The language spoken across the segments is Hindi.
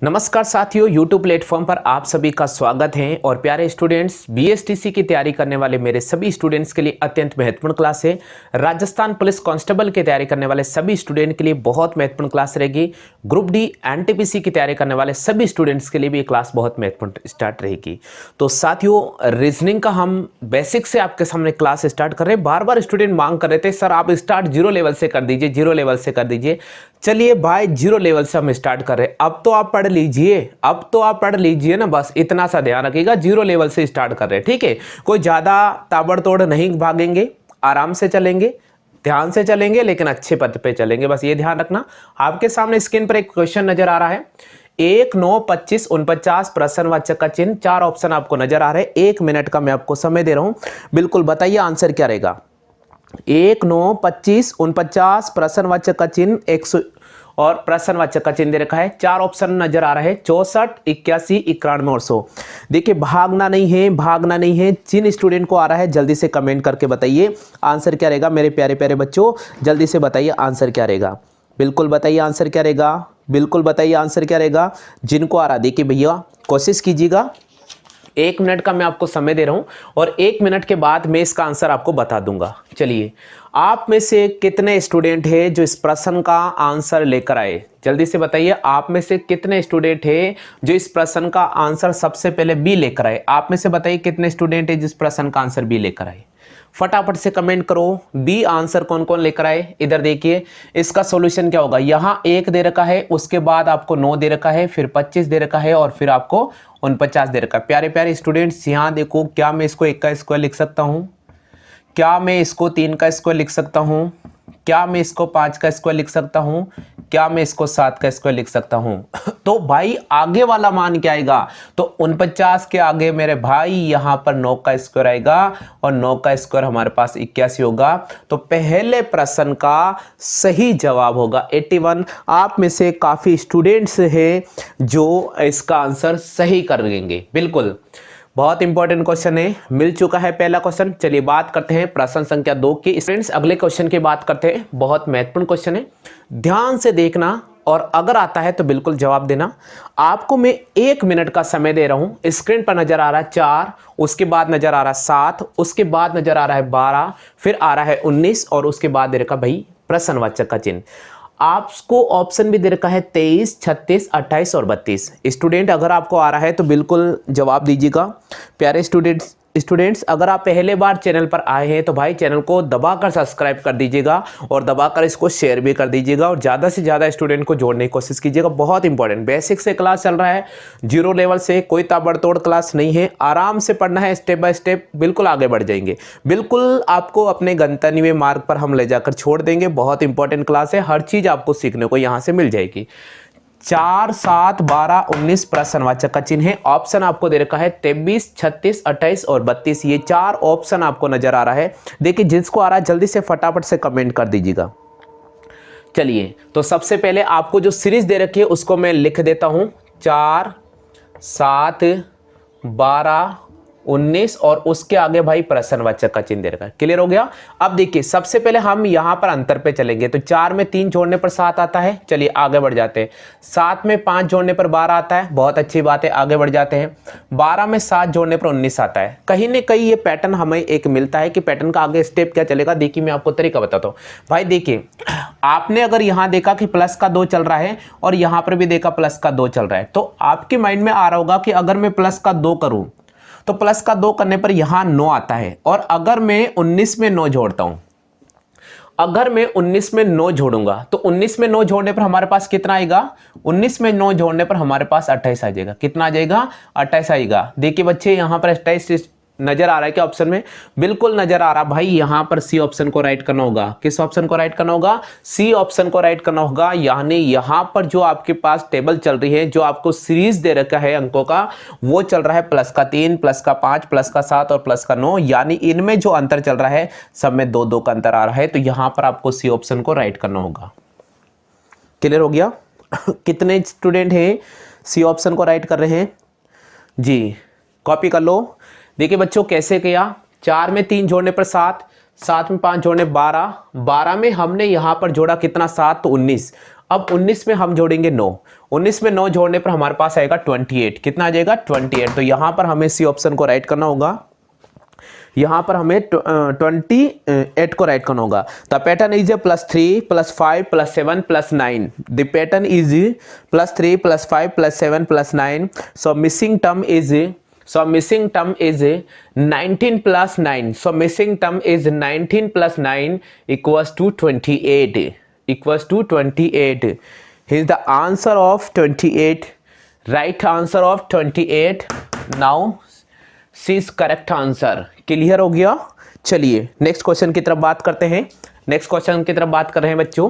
नमस्कार साथियों, YouTube प्लेटफॉर्म पर आप सभी का स्वागत है। और प्यारे स्टूडेंट्स, बीएसटीसी की तैयारी करने वाले मेरे सभी स्टूडेंट्स के लिए अत्यंत महत्वपूर्ण क्लास है। राजस्थान पुलिस कांस्टेबल की तैयारी करने वाले सभी स्टूडेंट के लिए बहुत महत्वपूर्ण क्लास रहेगी। ग्रुप डी एनटीपीसी की तैयारी करने वाले सभी स्टूडेंट्स के लिए भी ये क्लास बहुत महत्वपूर्ण स्टार्ट रहेगी। तो साथियों, रीजनिंग का हम बेसिक से आपके सामने क्लास स्टार्ट कर रहे हैं। बार बार स्टूडेंट मांग कर रहे थे, सर आप स्टार्ट जीरो लेवल से कर दीजिए, जीरो लेवल से कर दीजिए। चलिए भाई, जीरो लेवल से हम स्टार्ट कर रहे हैं। अब तो आप पढ़ लीजिए ना, बस इतना सा ध्यान रखिएगा, जीरो लेवल से स्टार्ट कर रहे हैं, ठीक है। कोई ज्यादा ताबड़तोड़ नहीं भागेंगे, आराम से चलेंगे, ध्यान से चलेंगे, लेकिन अच्छे पथ पे चलेंगे, बस ये ध्यान रखना। आपके सामने स्क्रीन पर एक क्वेश्चन नजर आ रहा है, 1, 9, 25, 49 प्रश्नवाचक का चिन्ह, 4 ऑप्शन आपको नजर आ रहे हैं। 1 मिनट का मैं आपको समय दे रहा हूं, बिल्कुल बताइए आंसर क्या रहेगा। 1, 9, 25, 49 प्रश्नवाचक का चिन्ह, 100 और प्रश्नवाचक का चिन्ह दे रखा है। 4 ऑप्शन नजर आ रहा है, 64, 81, 91 और 100। देखिए, भागना नहीं है। जिन स्टूडेंट को आ रहा है जल्दी से कमेंट करके बताइए आंसर क्या रहेगा। मेरे प्यारे प्यारे बच्चों, जल्दी से बताइए आंसर क्या रहेगा। बिल्कुल बताइए आंसर क्या रहेगा, बिल्कुल बताइए आंसर क्या रहेगा। जिनको आ रहा, देखिए भैया कोशिश कीजिएगा। 1 मिनट का मैं आपको समय दे रहा हूं और 1 मिनट के बाद मैं इसका आंसर आपको बता दूंगा। चलिए, आप में से कितने स्टूडेंट हैं जो इस प्रश्न का आंसर लेकर आए, जल्दी से बताइए। आप में से कितने स्टूडेंट हैं जो इस प्रश्न का आंसर सबसे पहले बी लेकर आए। आप में से बताइए कितने स्टूडेंट हैं जिस प्रश्न का आंसर बी लेकर आए। फटाफट से कमेंट करो, बी आंसर कौन कौन लेकर आए। इधर देखिए, इसका सॉल्यूशन क्या होगा। यहां 1 दे रखा है, उसके बाद आपको 9 दे रखा है, फिर 25 दे रखा है और फिर आपको 49 दे रखा है। प्यारे प्यारे स्टूडेंट्स, यहां देखो, क्या मैं इसको 1 का स्क्वायर लिख सकता हूं, क्या मैं इसको 3 का स्क्वायर लिख सकता हूं, क्या मैं इसको 5 का स्क्वायर लिख सकता हूं, क्या मैं इसको 7 का स्क्वायर लिख सकता हूं। तो भाई आगे वाला मान क्या आएगा, तो 49 के आगे मेरे भाई यहां पर 9 का स्क्वायर आएगा और 9 का स्क्वायर हमारे पास 81 होगा। तो पहले प्रश्न का सही जवाब होगा 81। आप में से काफी स्टूडेंट्स हैं जो इसका आंसर सही कर देंगे। बिल्कुल, बहुत इंपॉर्टेंट क्वेश्चन है, मिल चुका है पहला क्वेश्चन। चलिए बात करते हैं प्रश्न संख्या 2 की। स्टूडेंट्स, अगले क्वेश्चन की बात करते हैं, बहुत महत्वपूर्ण क्वेश्चन है, ध्यान से देखना और अगर आता है तो बिल्कुल जवाब देना। आपको मैं 1 मिनट का समय दे रहा हूं। स्क्रीन पर नजर आ रहा है 4, उसके बाद नजर आ रहा है 7, उसके बाद नजर आ रहा है 12, फिर आ रहा है 19 और उसके बाद दे रखा भाई प्रश्नवाचक का चिन्ह। आपको ऑप्शन भी दे रखा है 23, 36, 28 और 32। स्टूडेंट, अगर आपको आ रहा है तो बिल्कुल जवाब दीजिएगा। प्यारे स्टूडेंट्स, अगर आप पहले बार चैनल पर आए हैं तो भाई चैनल को दबाकर सब्सक्राइब कर दीजिएगा और दबाकर इसको शेयर भी कर दीजिएगा और ज़्यादा से ज़्यादा स्टूडेंट को जोड़ने की कोशिश कीजिएगा। बहुत इंपॉर्टेंट बेसिक से क्लास चल रहा है, जीरो लेवल से, कोई ताबड़तोड़ क्लास नहीं है। आराम से पढ़ना है, स्टेप बाय स्टेप, बिल्कुल आगे बढ़ जाएंगे। बिल्कुल आपको अपने गंतव्य मार्ग पर हम ले जाकर छोड़ देंगे। बहुत इंपॉर्टेंट क्लास है, हर चीज़ आपको सीखने को यहाँ से मिल जाएगी। 4, 7, 12, 19 प्रश्नवाचक का चिन्ह है। ऑप्शन आपको दे रखा है 23, 36, 28 और 32। ये 4 ऑप्शन आपको नजर आ रहा है। देखिए, जिसको आ रहा है जल्दी से फटाफट से कमेंट कर दीजिएगा। चलिए, तो सबसे पहले आपको जो सीरीज दे रखी है उसको मैं लिख देता हूं, 4, 7, 12, 19 और उसके आगे भाई प्रश्नवाचक का चिन्ह दे रखा है। क्लियर हो गया। अब देखिए, सबसे पहले हम यहां पर अंतर पे चलेंगे। तो 4 में 3 जोड़ने पर 7 आता है, चलिए आगे बढ़ जाते हैं। 7 में 5 जोड़ने पर 12 आता है, बहुत अच्छी बात है, आगे बढ़ जाते हैं। 12 में 7 जोड़ने पर 19 आता है। कहीं ना कहीं ये पैटर्न हमें एक मिलता है कि पैटर्न का आगे स्टेप क्या चलेगा। देखिए, मैं आपको तरीका बताता हूं। भाई देखिए, आपने अगर यहां देखा कि प्लस का 2 चल रहा है और यहां पर भी देखा प्लस का 2 चल रहा है, तो आपके माइंड में आ रहा होगा कि अगर मैं प्लस का 2 करूं तो प्लस का 2 करने पर यहां 9 आता है। और अगर मैं 19 में 9 जोड़ता हूं, अगर मैं 19 में 9 जोड़ूंगा तो 19 में 9 जोड़ने पर हमारे पास कितना आएगा, 19 में 9 जोड़ने पर हमारे पास 28 आ जाएगा। कितना आ जाएगा, 28 आएगा। देखिए बच्चे, यहां पर 28 नजर आ रहा है क्या ऑप्शन में, बिल्कुल नजर आ रहा। भाई यहां पर सी ऑप्शन को राइट करना होगा। किस ऑप्शन को राइट करना होगा, सी ऑप्शन को राइट करना होगा। यानी यहां पर जो आपके पास टेबल चल रही है, जो आपको सीरीज दे रखा है अंकों का, वो चल रहा है प्लस का 3, प्लस का 5, प्लस का 7 और प्लस का 9। यानी इनमें जो अंतर चल रहा है सब में 2-2 का अंतर आ रहा है। तो यहां पर आपको सी ऑप्शन को राइट करना होगा। क्लियर हो गया। कितने स्टूडेंट हैं सी ऑप्शन को राइट कर रहे हैं जी, कॉपी कर लो। देखिए बच्चों, कैसे किया। 4 में 3 जोड़ने पर 7, 7 में 5 जोड़ने 12, 12 में हमने यहां पर जोड़ा कितना, 7, तो 19। अब 19 में हम जोड़ेंगे 9, 19 में 9 जोड़ने पर हमारे पास आएगा 28। कितना आ जाएगा 28। तो यहां पर हमें सी ऑप्शन को राइट करना होगा, यहां पर हमें 28 को राइट करना होगा। The pattern is +3 +5 +7 +9। The pattern is +3 +5 +7 +9। So missing term is 19 + 9। So missing term is 19 + 9 equals to 28. Equals to 28. Here's the answer of 28. Right answer of 28. Now C is correct answer. Clear हो गया। चलिए नेक्स्ट क्वेश्चन की तरफ बात करते हैं। नेक्स्ट क्वेश्चन की तरफ बात कर रहे हैं बच्चों।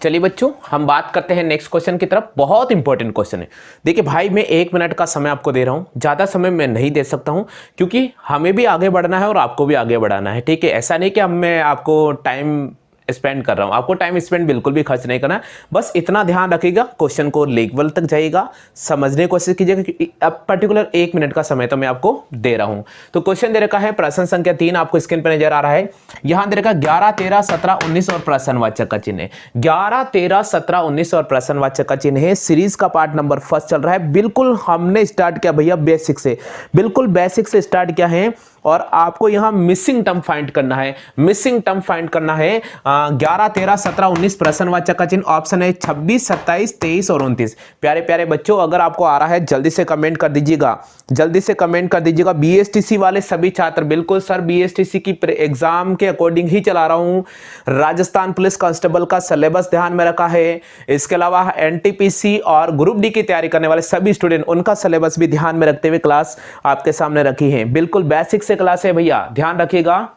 चलिए बच्चों हम बात करते हैं नेक्स्ट क्वेश्चन की तरफ। बहुत इंपॉर्टेंट क्वेश्चन है। देखिए भाई मैं 1 मिनट का समय आपको दे रहा हूं, ज़्यादा समय मैं नहीं दे सकता हूं क्योंकि हमें भी आगे बढ़ना है और आपको भी आगे बढ़ाना है, ठीक है। ऐसा नहीं कि मैं आपको टाइम स्पेंड कर रहा हूं, आपको टाइम स्पेंड बिल्कुल भी खर्च नहीं करना। बस इतना ध्यान रखिएगा, क्वेश्चन को लेवल तक जाइएगा, समझने की कोशिश कीजिएगा कि अब पर्टिकुलर 1 मिनट का समय तो मैं आपको दे रहा हूं। तो क्वेश्चन दे रखा है प्रश्न संख्या 3 आपको स्क्रीन पर नजर आ रहा है। यहां दे रखा 11 13 17 19 और प्रश्नवाचक का चिन्ह है। 11 13 17 19 और प्रश्नवाचक का चिन्ह है। सीरीज का पार्ट नंबर 1 चल रहा है। बिल्कुल हमने स्टार्ट किया भैया बेसिक से, बिल्कुल बेसिक से स्टार्ट किया है और आपको यहां मिसिंग टर्म फाइंड करना है। मिसिंग टर्म फाइंड करना है 11 13 17 19 प्रश्नवाचक का चिन्ह ऑप्शन है 26 27 23 और 29। प्यारे प्यारे बच्चों अगर आपको आ रहा है जल्दी से कमेंट कर दीजिएगा, जल्दी से कमेंट कर दीजिएगा। बीएसटीसी वाले सभी छात्र, बिल्कुल सर बीएसटीसी की एग्जाम के अकॉर्डिंग ही चला रहा हूं। राजस्थान पुलिस कांस्टेबल का सिलेबस ध्यान में रखा है। इसके अलावा एनटीपीसी और ग्रुप डी की तैयारी करने वाले सभी स्टूडेंट उनका सिलेबस भी ध्यान में रखते हुए क्लास आपके सामने रखी है। बिल्कुल बेसिक से क्लास है भैया, ध्यान रखिएगा।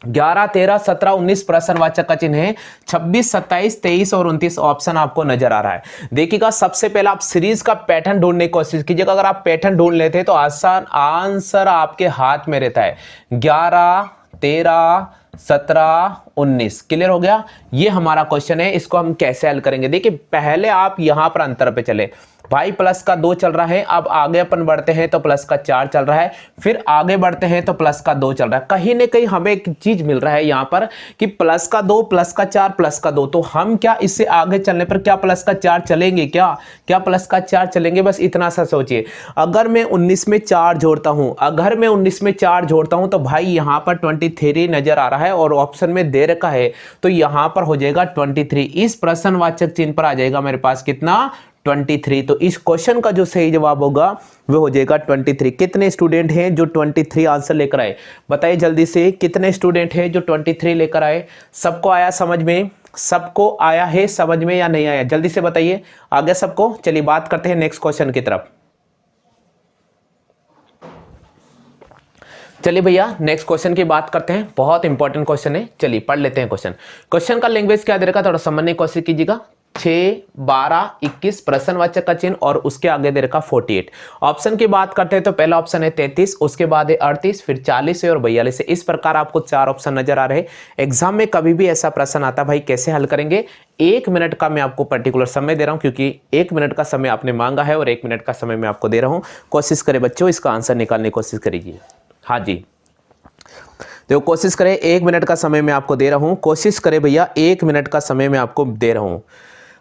11 13 17 19 प्रश्नवाचक का चिन्ह है। 26 27 23 और 29 ऑप्शन आपको नजर आ रहा है। देखिएगा सबसे पहले आप सीरीज का पैटर्न ढूंढने की कोशिश कीजिएगा। अगर आप पैटर्न ढूंढ लेते हैं तो आसान आंसर आपके हाथ में रहता है। 11 13 17 19 क्लियर हो गया। ये हमारा क्वेश्चन है, इसको हम कैसे हल करेंगे। देखिए पहले आप यहां पर अंतर पे चले भाई, प्लस का 2 चल रहा है। अब आगे अपन बढ़ते हैं तो प्लस का 4 चल रहा है, फिर आगे बढ़ते हैं तो प्लस का 2 चल रहा है। कहीं ना कहीं हमें एक चीज मिल रहा है यहां पर कि प्लस का 2 प्लस का 4 प्लस का 2। तो हम क्या इससे आगे चलने पर क्या प्लस का 4 चलेंगे, क्या प्लस का 4 चलेंगे? बस इतना सा सोचिए। अगर मैं 19 में 4 जोड़ता हूं, अगर मैं 19 में 4 जोड़ता हूं तो भाई यहां पर 23 नजर आ रहा है और ऑप्शन में दे रखा है तो यहां पर हो जाएगा 23। इस प्रश्नवाचक चिन्ह पर आ जाएगा मेरे पास कितना 23। तो इस क्वेश्चन का जो सही जवाब होगा वो हो जाएगा 23। कितने स्टूडेंट हैं जो 23 आंसर लेकर आए? बताइए जल्दी से, कितने स्टूडेंट हैं जो 23 लेकर आए? सबको आया समझ में? सबको आया है समझ में या नहीं आया? जल्दी से बताइए, आ गया सबको? चलिए बात करते हैं नेक्स्ट क्वेश्चन की तरफ। चलिए भैया नेक्स्ट क्वेश्चन की बात करते हैं। बहुत इंपॉर्टेंट क्वेश्चन है, चलिए पढ़ लेते हैं क्वेश्चन। क्वेश्चन का लैंग्वेज क्या दे रखा थोड़ा समझने की कोशिश कीजिएगा। 6 12 21 प्रश्नवाचक का चिन्ह और उसके आगे दे रखा 48। ऑप्शन की बात करते हैं तो पहला ऑप्शन है 33, उसके बाद है 38, फिर 40 और 42। इस प्रकार आपको 4 ऑप्शन नजर आ रहे हैं। एग्जाम में कभी भी ऐसा प्रश्न आता भाई कैसे हल करेंगे? 1 मिनट का मैं आपको पर्टिकुलर समय दे रहा हूं क्योंकि 1 मिनट का समय आपने मांगा है और 1 मिनट का समय मैं आपको दे रहा हूं। कोशिश करें बच्चों इसका आंसर निकालने की कोशिश करिए। हाँ जी देखो कोशिश करें, 1 मिनट का समय मैं आपको दे रहा हूं। कोशिश करें भैया 1 मिनट का समय मैं आपको दे रहा हूं।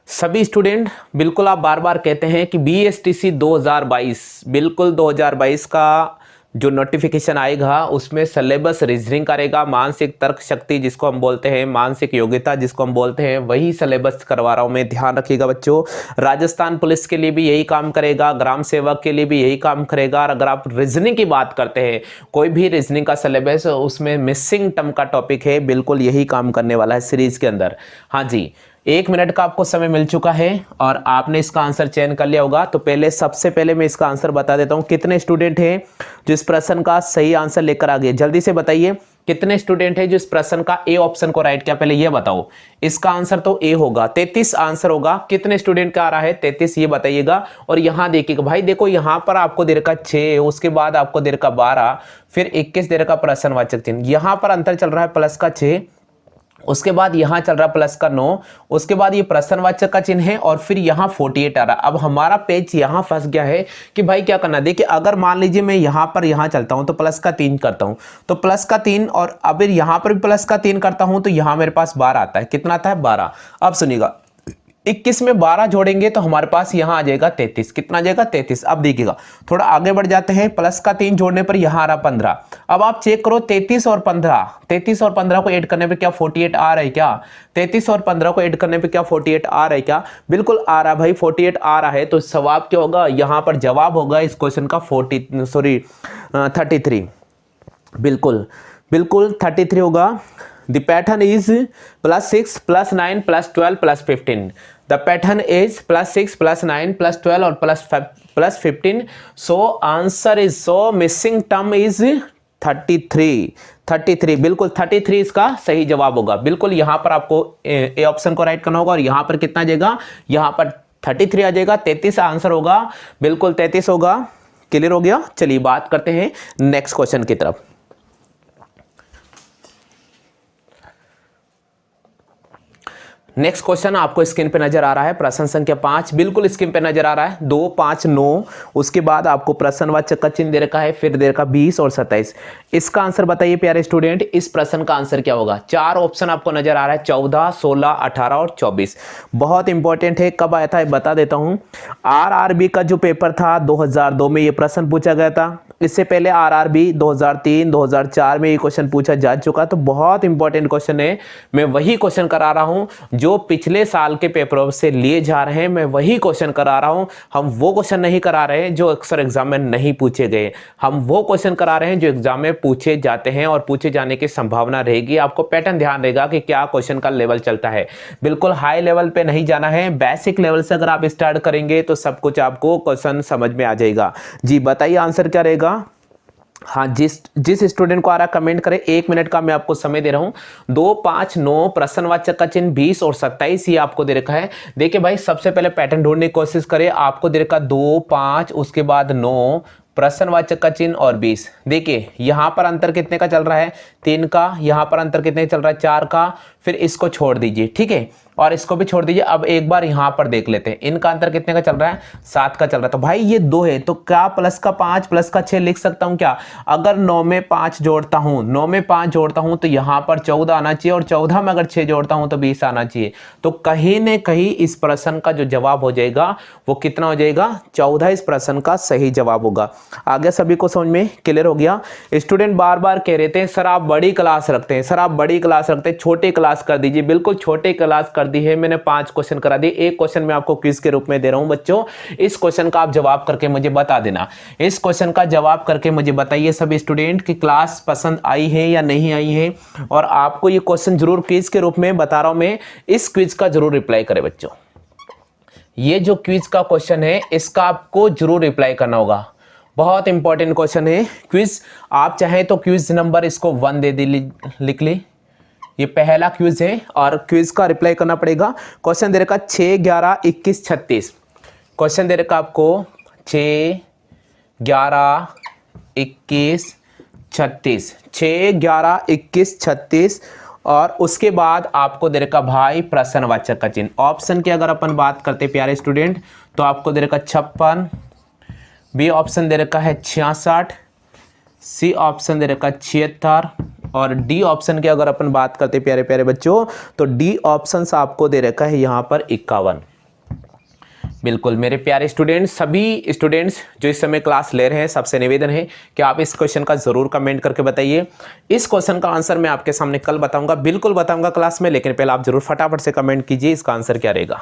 सभी स्टूडेंट बिल्कुल आप बार बार कहते हैं कि बीएसटीसी 2022 बिल्कुल 2022 का जो नोटिफिकेशन आएगा उसमें सिलेबस रीजनिंग करेगा, मानसिक तर्क शक्ति जिसको हम बोलते हैं, मानसिक योग्यता जिसको हम बोलते हैं, वही सिलेबस करवा रहा हूं मैं। ध्यान रखिएगा बच्चों, राजस्थान पुलिस के लिए भी यही काम करेगा, ग्राम सेवक के लिए भी यही काम करेगा। और अगर आप रीजनिंग की बात करते हैं, कोई भी रीजनिंग का सिलेबस उसमें मिसिंग टर्म का टॉपिक है, बिल्कुल यही काम करने वाला है सीरीज के अंदर। हाँ जी 1 मिनट का आपको समय मिल चुका है और आपने इसका आंसर चयन कर लिया होगा। तो पहले सबसे पहले मैं इसका आंसर बता देता हूं। कितने स्टूडेंट हैं जो इस प्रश्न का सही आंसर लेकर आ गए? जल्दी से बताइए कितने स्टूडेंट हैं जो इस प्रश्न का ए ऑप्शन को राइट किया? पहले ये बताओ, इसका आंसर तो ए होगा, 33 आंसर होगा। कितने स्टूडेंट का आ रहा है 33 ये बताइएगा। और यहां देखिएगा भाई, देखो यहां पर आपको दे रखा 6, उसके बाद आपको दे रखा 12, फिर 21 दे रखा प्रश्नवाचक चिन्ह। यहां पर अंतर चल रहा है प्लस का 6 उसके बाद यहाँ चल रहा प्लस का 9, उसके बाद ये प्रश्नवाचक का चिन्ह है और फिर यहाँ 48 आ रहा। अब हमारा पेज यहाँ फंस गया है कि भाई क्या करना। देखिए अगर मान लीजिए मैं यहाँ पर यहाँ चलता हूँ तो प्लस का 3 करता हूँ, तो प्लस का 3 और अब यहाँ पर भी प्लस का 3 करता हूँ तो यहाँ मेरे पास 12 आता है। कितना आता है 12। अब सुनिएगा 21 में 12 जोड़ेंगे तो हमारे पास यहाँ आ जाएगा 33। कितना आ जाएगा 33। अब देखिएगा थोड़ा आगे बढ़ जाते हैं, प्लस का 3 जोड़ने पर यहाँ आ रहा 15। अब आप चेक करो 33 और 15 को ऐड करने पे क्या 48 आ रहा है क्या? 33 और 15 को ऐड करने पे क्या 48 आ रहा है क्या? बिल्कुल आ रहा भाई, 48 आ रहा है। तो जवाब क्या होगा यहाँ पर? जवाब होगा इस क्वेश्चन का 33। बिल्कुल 33 होगा। The pattern is +6 +9 +12 +15. The pattern is +6 +9 +12 और +15. So answer is, so missing term is 33। बिल्कुल 33 इसका सही जवाब होगा। बिल्कुल यहाँ पर आपको ए ऑप्शन को राइट करना होगा और यहाँ पर कितना आ जाएगा? यहाँ पर 33 आ जाएगा। 33 आंसर होगा। बिल्कुल 33 होगा। क्लियर हो गया? चलिए बात करते हैं नेक्स्ट क्वेश्चन की तरफ। नेक्स्ट क्वेश्चन आपको स्क्रीन पे नजर आ रहा है, प्रश्न संख्या 5। बिल्कुल स्क्रीन पे नजर आ रहा है 2, 5, 9। उसके बाद आपको प्रश्नवाचक का चिन्ह दे रखा है, फिर दे रखा 20 और 27। इसका आंसर बताइए प्यारे स्टूडेंट, इस प्रश्न का आंसर क्या होगा? 4 ऑप्शन आपको नजर आ रहा है, 14, 16, 18 और 24। बहुत इंपॉर्टेंट है। कब आया था बता देता हूं। RRB का जो पेपर था 2002 में ये प्रश्न पूछा गया था। इससे पहले RRB 2003, 2004 में ये क्वेश्चन पूछा जा चुका। तो बहुत इंपॉर्टेंट क्वेश्चन है। मैं वही क्वेश्चन करा रहा हूं जो पिछले साल के पेपरों से लिए जा रहे हैं, मैं वही क्वेश्चन करा रहा हूं। हम वो क्वेश्चन नहीं करा रहे हैं जो अक्सर एग्जाम में नहीं पूछे गए। हम वो क्वेश्चन करा रहे हैं जो एग्जाम में पूछे जाते हैं और पूछे जाने की संभावना रहेगी। आपको पैटर्न ध्यान रहेगा कि क्या क्वेश्चन का लेवल चलता है। बिल्कुल हाई लेवल पे नहीं जाना है, बेसिक लेवल से अगर आप स्टार्ट करेंगे तो सब कुछ आपको क्वेश्चन समझ में आ जाएगा। जी बताइए आंसर क्या रहेगा? हाँ, जिस स्टूडेंट को आ रहा कमेंट करें। 1 मिनट का मैं आपको समय दे रहा हूं। 2, 5, 9, प्रश्नवाचक का चिन्ह 20 और 27 ये आपको दे रखा है। देखिए भाई सबसे पहले पैटर्न ढूंढने की कोशिश करें। आपको दे रखा 2, 5, उसके बाद 9, प्रश्नवाचक का चिन्ह और 20। देखिए यहां पर अंतर कितने का चल रहा है? 3 का। यहां पर अंतर कितने चल रहा है? 4 का। फिर इसको छोड़ दीजिए, ठीक है, और इसको भी छोड़ दीजिए। अब एक बार यहां पर देख लेते हैं, इनका अंतर कितने का चल रहा है? 7 का चल रहा है। तो भाई ये 2 है, तो क्या प्लस का 5 प्लस का 6 लिख सकता हूं क्या? अगर 9 में 5 जोड़ता हूं, 9 में 5 जोड़ता हूं तो यहां पर 14 आना चाहिए, और 14 में अगर 6 जोड़ता हूं तो 20 आना चाहिए। तो कहीं न कहीं इस प्रश्न का जो जवाब हो जाएगा वो कितना हो जाएगा? 14 इस प्रश्न का सही जवाब होगा। आगे सभी को समझ में क्लियर हो गया? स्टूडेंट बार बार कह रहे थे सर आप बड़ी क्लास रखते हैं, सर आप बड़ी क्लास रखते हैं, छोटी क्लास कर दीजिए। बिल्कुल छोटे क्लास कर दी है मैंने, 5 क्वेश्चन करा दिए। एक क्वेश्चन मैं आपको क्विज के रूप में दे रहा हूं बच्चों। इस क्वेश्चन का आप जवाब करके मुझे बता देना। इस क्वेश्चन का जवाब करके मुझे बताइए सभी स्टूडेंट की क्लास पसंद आई है या नहीं आई है। और आपको ये क्वेश्चन जरूर क्विज के रूप में बता रहा हूं मैं, इस क्विज का जरूर रिप्लाई करें बच्चों। ये जो क्विज का क्वेश्चन है इसका आपको जरूर रिप्लाई करना होगा। बहुत इंपॉर्टेंट क्वेश्चन है क्विज। आप चाहें तो क्विज नंबर इसको 1 दे दी, लिख ली। ये पहला क्विज है और क्विज का रिप्लाई करना पड़ेगा। क्वेश्चन दे रखा 6, 11, 21, 36। क्वेश्चन दे रखा आपको 6, 11, 21, 36। 6, 11, 21, 36 और उसके बाद आपको दे रखा भाई प्रश्नवाचक का चिन्ह। ऑप्शन की अगर अपन बात करते प्यारे स्टूडेंट तो आपको दे रखा 56, बी ऑप्शन दे रखा है 66, सी ऑप्शन दे रखा 76 और डी ऑप्शन की अगर अपन बात करते प्यारे प्यारे बच्चों तो डी ऑप्शन आपको दे रखा है यहाँ पर 51। बिल्कुल मेरे प्यारे स्टूडेंट्स, सभी स्टूडेंट्स जो इस समय क्लास ले रहे हैं सबसे निवेदन है कि आप इस क्वेश्चन का जरूर कमेंट करके बताइए। इस क्वेश्चन का आंसर मैं आपके सामने कल बताऊंगा, बिल्कुल बताऊंगा क्लास में, लेकिन पहले आप जरूर फटाफट से कमेंट कीजिए इसका आंसर क्या रहेगा।